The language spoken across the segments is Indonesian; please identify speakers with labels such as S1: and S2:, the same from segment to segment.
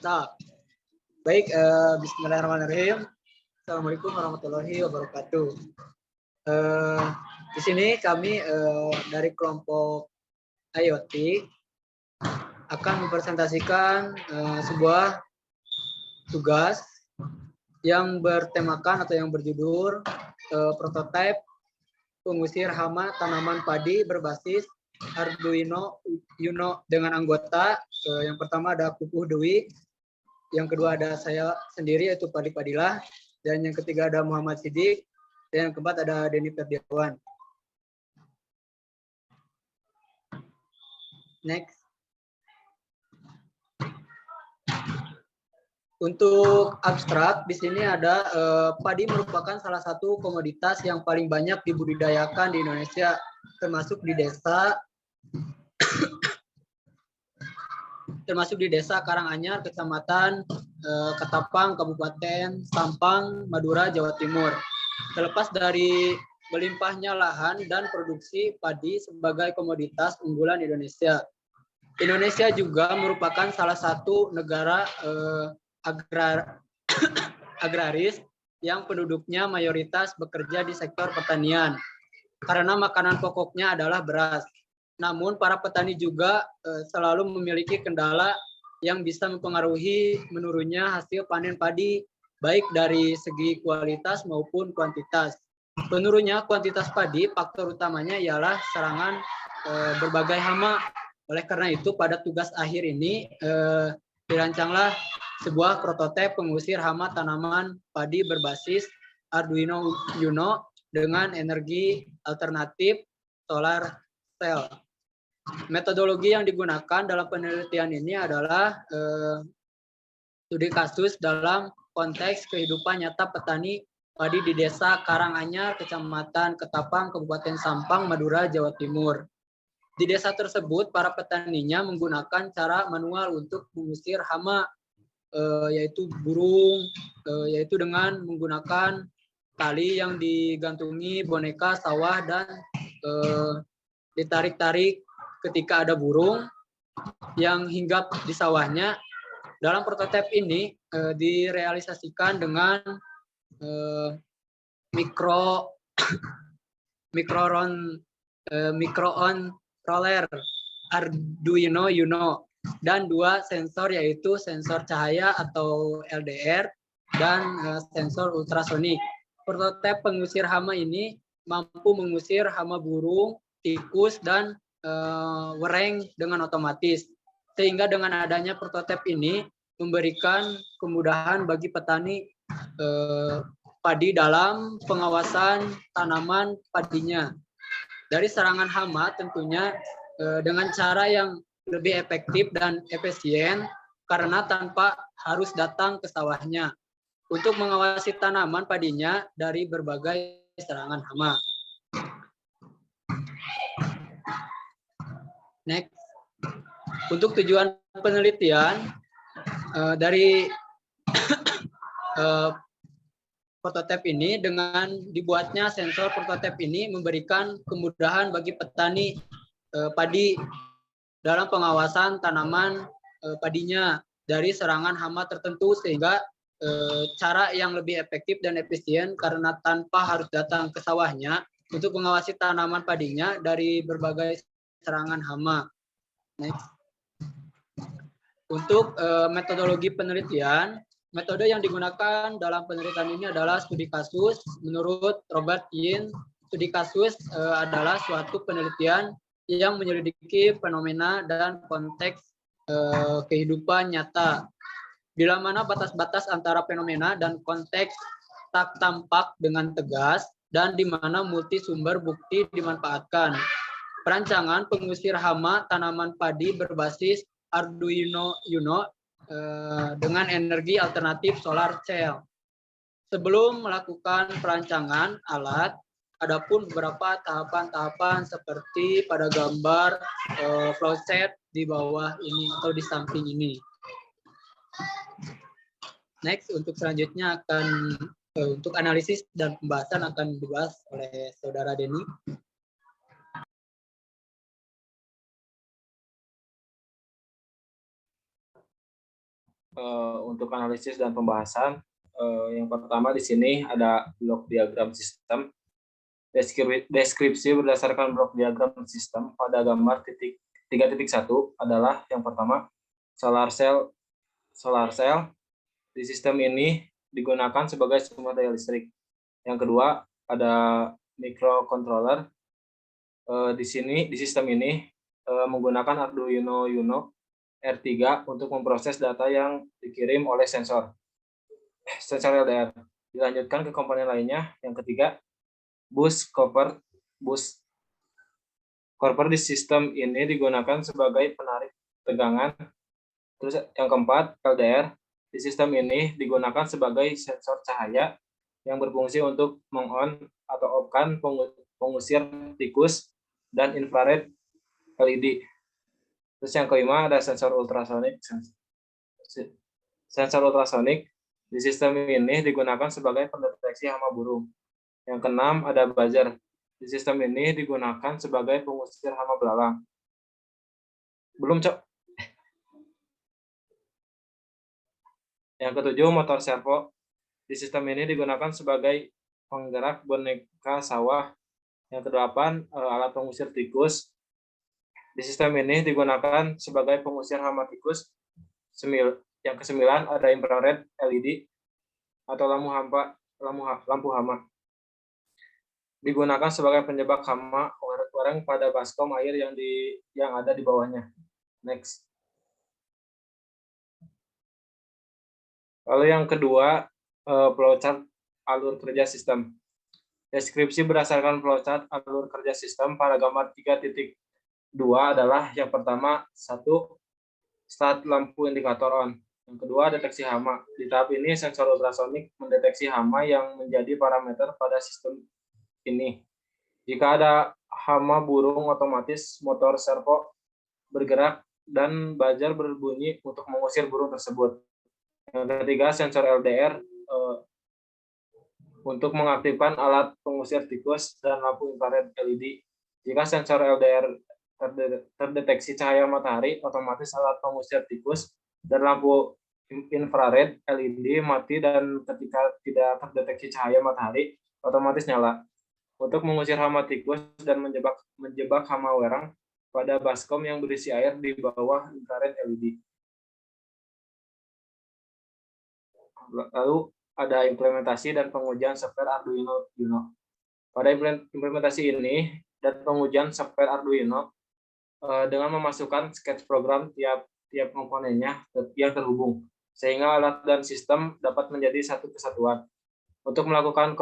S1: Nah, baik, bismillahirrahmanirrahim. Assalamualaikum warahmatullahi wabarakatuh. Di sini kami dari kelompok IoT akan mempresentasikan sebuah tugas yang bertemakan atau yang berjudul prototipe pengusir hama tanaman padi berbasis Arduino Uno dengan anggota. Yang pertama ada Pupuh Dewi, yang kedua ada saya sendiri yaitu Padi Padilah, dan yang ketiga ada Muhammad Sidik, dan yang keempat ada Denny Ferdiawan. Next. Untuk abstrak, di sini ada padi merupakan salah satu komoditas yang paling banyak dibudidayakan di Indonesia, termasuk di desa Karanganyar, Kecamatan Ketapang, Kabupaten Sampang, Madura, Jawa Timur. Terlepas dari melimpahnya lahan dan produksi padi sebagai komoditas unggulan Indonesia, Indonesia juga merupakan salah satu negara agraris yang penduduknya mayoritas bekerja di sektor pertanian karena makanan pokoknya adalah beras. Namun para petani juga selalu memiliki kendala yang bisa mempengaruhi menurunnya hasil panen padi baik dari segi kualitas maupun kuantitas. Menurunnya kuantitas padi, faktor utamanya ialah serangan berbagai hama. Oleh karena itu pada tugas akhir ini dirancanglah sebuah prototipe pengusir hama tanaman padi berbasis Arduino Uno dengan energi alternatif solar cell. Metodologi yang digunakan dalam penelitian ini adalah studi kasus dalam konteks kehidupan nyata petani padi di desa Karanganyar, Kecamatan Ketapang, Kabupaten Sampang, Madura, Jawa Timur. Di desa tersebut, para petaninya menggunakan cara manual untuk mengusir hama, yaitu burung, yaitu dengan menggunakan tali yang digantungi boneka sawah dan ditarik-tarik ketika ada burung yang hinggap di sawahnya. Dalam prototipe ini direalisasikan dengan microcontroller Arduino Uno dan dua sensor, yaitu sensor cahaya atau LDR dan sensor ultrasonik. Prototipe pengusir hama ini mampu mengusir hama burung, tikus, dan wereng dengan otomatis. Sehingga dengan adanya prototipe ini memberikan kemudahan bagi petani padi dalam pengawasan tanaman padinya dari serangan hama, tentunya dengan cara yang lebih efektif dan efisien karena tanpa harus datang ke sawahnya untuk mengawasi tanaman padinya dari berbagai serangan hama. Next. Untuk tujuan penelitian dari prototipe ini, dengan dibuatnya sensor prototipe ini memberikan kemudahan bagi petani padi dalam pengawasan tanaman padinya dari serangan hama tertentu, sehingga cara yang lebih efektif dan efisien karena tanpa harus datang ke sawahnya untuk mengawasi tanaman padinya dari berbagai serangan hama. Next. Untuk metodologi penelitian, metode yang digunakan dalam penelitian ini adalah studi kasus. Menurut Robert Yin, studi kasus adalah suatu penelitian yang menyelidiki fenomena dan konteks kehidupan nyata, bila mana batas-batas antara fenomena dan konteks tak tampak dengan tegas dan di mana multi sumber bukti dimanfaatkan. Perancangan pengusir hama tanaman padi berbasis Arduino Uno dengan energi alternatif solar cell. Sebelum melakukan perancangan alat, adapun beberapa tahapan-tahapan seperti pada gambar flowchart di bawah ini atau di samping ini. Next, untuk selanjutnya akan untuk analisis dan pembahasan akan dibahas oleh Saudara Denny.
S2: untuk analisis dan pembahasan. Yang pertama di sini ada blok diagram sistem. Deskripsi berdasarkan blok diagram sistem pada gambar 3.1 adalah yang pertama solar cell. Di sistem ini digunakan sebagai sumber daya listrik. Yang kedua ada microcontroller. Di sistem ini menggunakan Arduino Uno R3 untuk memproses data yang dikirim oleh sensor LDR. Dilanjutkan ke komponen lainnya. Yang ketiga, bus cover. Bus cover di sistem ini digunakan sebagai penarik tegangan. Terus yang keempat, LDR. Di sistem ini digunakan sebagai sensor cahaya yang berfungsi untuk meng-on atau off-kan pengusir tikus dan infrared LED. Terus yang kelima ada sensor ultrasonik. Sensor ultrasonik di sistem ini digunakan sebagai pendeteksi hama burung. Yang keenam ada buzzer. Di sistem ini digunakan sebagai pengusir hama belalang. Belum, Cok. Yang ketujuh motor servo. Di sistem ini digunakan sebagai penggerak boneka sawah. Yang kedelapan alat pengusir tikus. Di sistem ini digunakan sebagai pengusir hama tikus. Yang kesembilan ada infrared LED atau lampu hama. Digunakan sebagai penyebab hama orang pada baskom air yang ada di bawahnya. Next. Lalu yang kedua, flowchart alur kerja sistem. Deskripsi berdasarkan flowchart alur kerja sistem pada gambar 3.2 adalah yang pertama, 1. Start lampu indikator on. Yang kedua, deteksi hama. Di tahap ini, sensor ultrasonik mendeteksi hama yang menjadi parameter pada sistem ini. Jika ada hama burung, otomatis motor servo bergerak dan buzzer berbunyi untuk mengusir burung tersebut. Yang ketiga, sensor LDR untuk mengaktifkan alat pengusir tikus dan lampu infrared LED. Jika sensor LDR terdeteksi cahaya matahari, otomatis alat pengusir tikus dan lampu infrared LED mati, dan ketika tidak terdeteksi cahaya matahari, otomatis nyala. Untuk mengusir hama tikus dan menjebak hama werang pada baskom yang berisi air di bawah infrared LED. Lalu ada implementasi dan pengujian software Arduino Uno. Pada implementasi ini dan pengujian software Arduino dengan memasukkan sketch program tiap komponennya yang terhubung, sehingga alat dan sistem dapat menjadi satu kesatuan. Untuk melakukan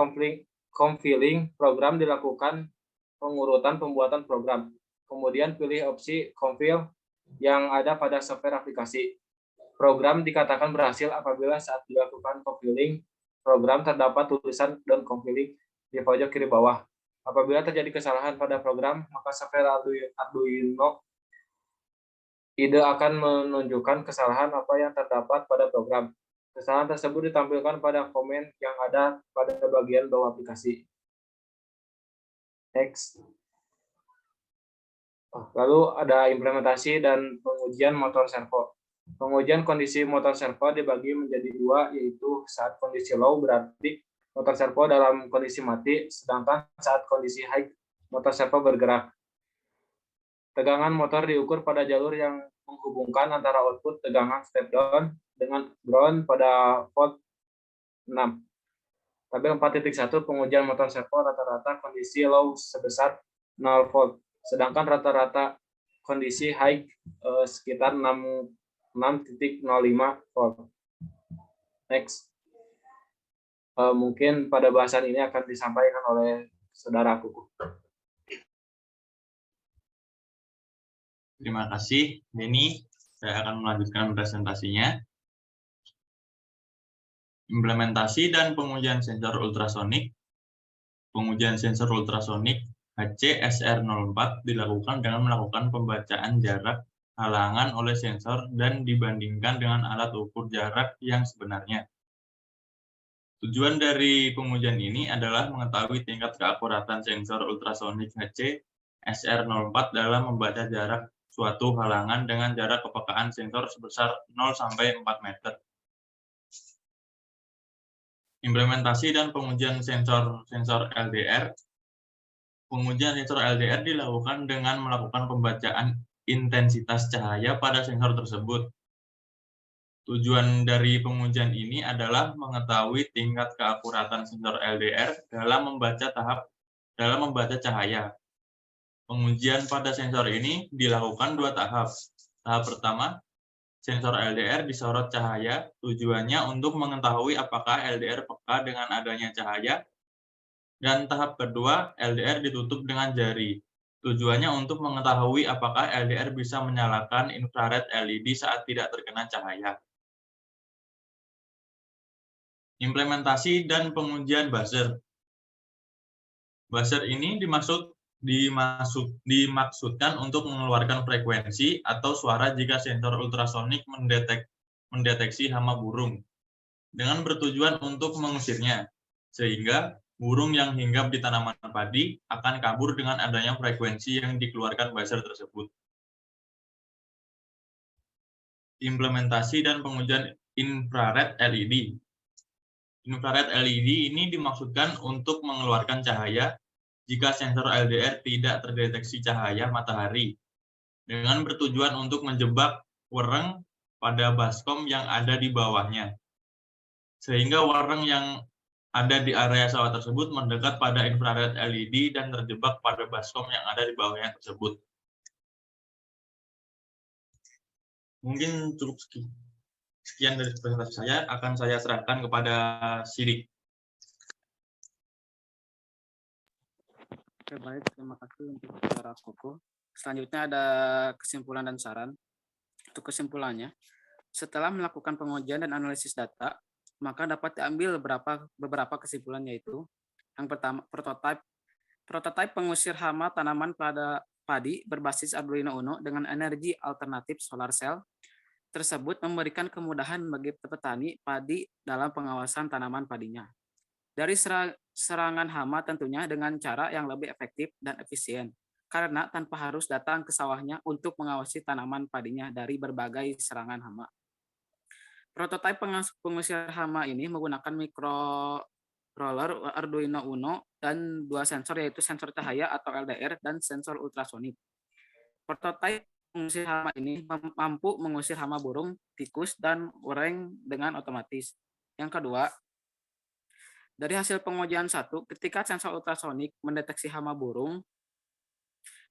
S2: compiling program, dilakukan pengurutan pembuatan program. Kemudian pilih opsi compile yang ada pada software aplikasi. Program dikatakan berhasil apabila saat dilakukan compiling program terdapat tulisan "Done compiling" di pojok kiri bawah. Apabila terjadi kesalahan pada program, maka software Arduino IDE akan menunjukkan kesalahan apa yang terdapat pada program. Kesalahan tersebut ditampilkan pada komen yang ada pada bagian bawah aplikasi. Next. Lalu ada implementasi dan pengujian motor servo. Pengujian kondisi motor servo dibagi menjadi dua, yaitu saat kondisi low berarti motor servo dalam kondisi mati, sedangkan saat kondisi high motor servo bergerak. Tegangan motor diukur pada jalur yang menghubungkan antara output tegangan step down dengan ground pada volt 6. Tabel 4.1 pengujian motor servo rata-rata kondisi low sebesar 0 volt, sedangkan rata-rata kondisi high sekitar 6.05 volt. Next. Mungkin pada bahasan ini akan disampaikan oleh saudara Kuku.
S3: Terima kasih, Denny. Saya akan melanjutkan presentasinya. Implementasi dan pengujian sensor ultrasonik. Pengujian sensor ultrasonik HC-SR04 dilakukan dengan melakukan pembacaan jarak halangan oleh sensor dan dibandingkan dengan alat ukur jarak yang sebenarnya. Tujuan dari pengujian ini adalah mengetahui tingkat keakuratan sensor ultrasonik HC-SR04 dalam membaca jarak suatu halangan dengan jarak kepekaan sensor sebesar 0 sampai 4 meter. Implementasi dan pengujian sensor LDR. Pengujian sensor LDR dilakukan dengan melakukan pembacaan intensitas cahaya pada sensor tersebut. Tujuan dari pengujian ini adalah mengetahui tingkat keakuratan sensor LDR dalam membaca cahaya. Pengujian pada sensor ini dilakukan 2 tahap. Tahap pertama, sensor LDR disorot cahaya, tujuannya untuk mengetahui apakah LDR peka dengan adanya cahaya. Dan tahap kedua, LDR ditutup dengan jari. Tujuannya untuk mengetahui apakah LDR bisa menyalakan infrared LED saat tidak terkena cahaya. Implementasi dan pengujian buzzer. Buzzer ini dimaksudkan untuk mengeluarkan frekuensi atau suara jika sensor ultrasonik mendeteksi hama burung, dengan bertujuan untuk mengusirnya, sehingga burung yang hinggap di tanaman padi akan kabur dengan adanya frekuensi yang dikeluarkan buzzer tersebut. Implementasi dan pengujian infrared LED. Infrared LED ini dimaksudkan untuk mengeluarkan cahaya jika sensor LDR tidak terdeteksi cahaya matahari, dengan bertujuan untuk menjebak wereng pada baskom yang ada di bawahnya, sehingga wereng yang ada di area sawah tersebut mendekat pada infrared LED dan terjebak pada baskom yang ada di bawahnya tersebut. Mungkin cukup sekian dari presentasi saya, akan saya serahkan kepada Sidik.
S4: Oke, baik, terima kasih untuk saudara Koko. Selanjutnya ada kesimpulan dan saran. Untuk kesimpulannya, setelah melakukan pengujian dan analisis data, maka dapat diambil beberapa kesimpulan, yaitu yang pertama, prototipe pengusir hama tanaman pada padi berbasis Arduino Uno dengan energi alternatif solar cell tersebut memberikan kemudahan bagi petani padi dalam pengawasan tanaman padinya. Dari serangan hama tentunya dengan cara yang lebih efektif dan efisien, karena tanpa harus datang ke sawahnya untuk mengawasi tanaman padinya dari berbagai serangan hama. Prototipe pengusir hama ini menggunakan microcontroller Arduino Uno dan 2 sensor, yaitu sensor cahaya atau LDR dan sensor ultrasonik. Prototipe pengusir hama ini mampu mengusir hama burung, tikus, dan wereng dengan otomatis. Yang kedua, dari hasil pengujian 1, ketika sensor ultrasonik mendeteksi hama burung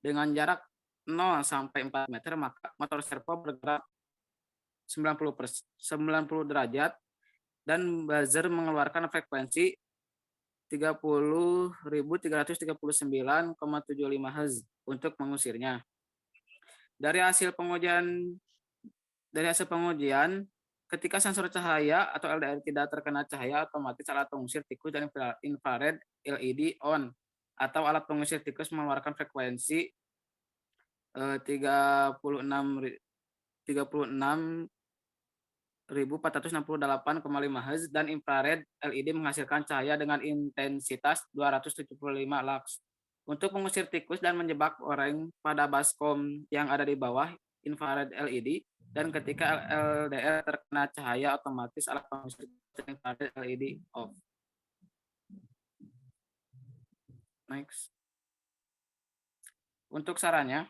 S4: dengan jarak 0 sampai 4 meter, maka motor servo bergerak 90 derajat dan buzzer mengeluarkan frekuensi 30.339,75 Hz untuk mengusirnya. Dari hasil pengujian, ketika sensor cahaya atau LDR tidak terkena cahaya, otomatis alat pengusir tikus dan infrared LED on, atau alat pengusir tikus mengeluarkan frekuensi 36.468,5 Hz dan infrared LED menghasilkan cahaya dengan intensitas 275 lux. Untuk mengusir tikus dan menjebak wereng pada baskom yang ada di bawah infrared LED, dan ketika LDR terkena cahaya, otomatis alat pengusir infrared LED off. Next. Untuk sarannya,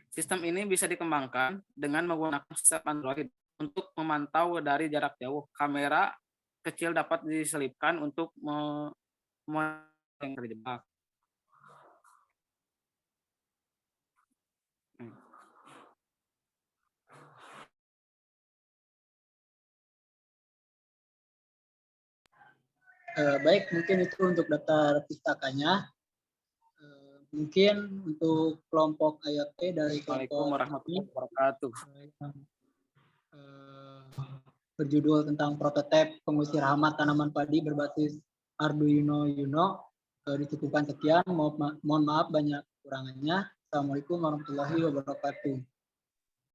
S4: sistem ini bisa dikembangkan dengan menggunakan sistem Android untuk memantau dari jarak jauh. Kamera kecil dapat diselipkan untuk yang terjebak.
S1: Baik, mungkin itu untuk daftar pustakanya. Mungkin untuk kelompok IoT dari
S4: Assalamualaikum warahmatullahi wabarakatuh.
S1: Berjudul tentang prototipe pengusir hama tanaman padi berbasis Arduino Uno. Dicukupkan sekian. Mohon maaf banyak kekurangannya. Assalamualaikum warahmatullahi wabarakatuh.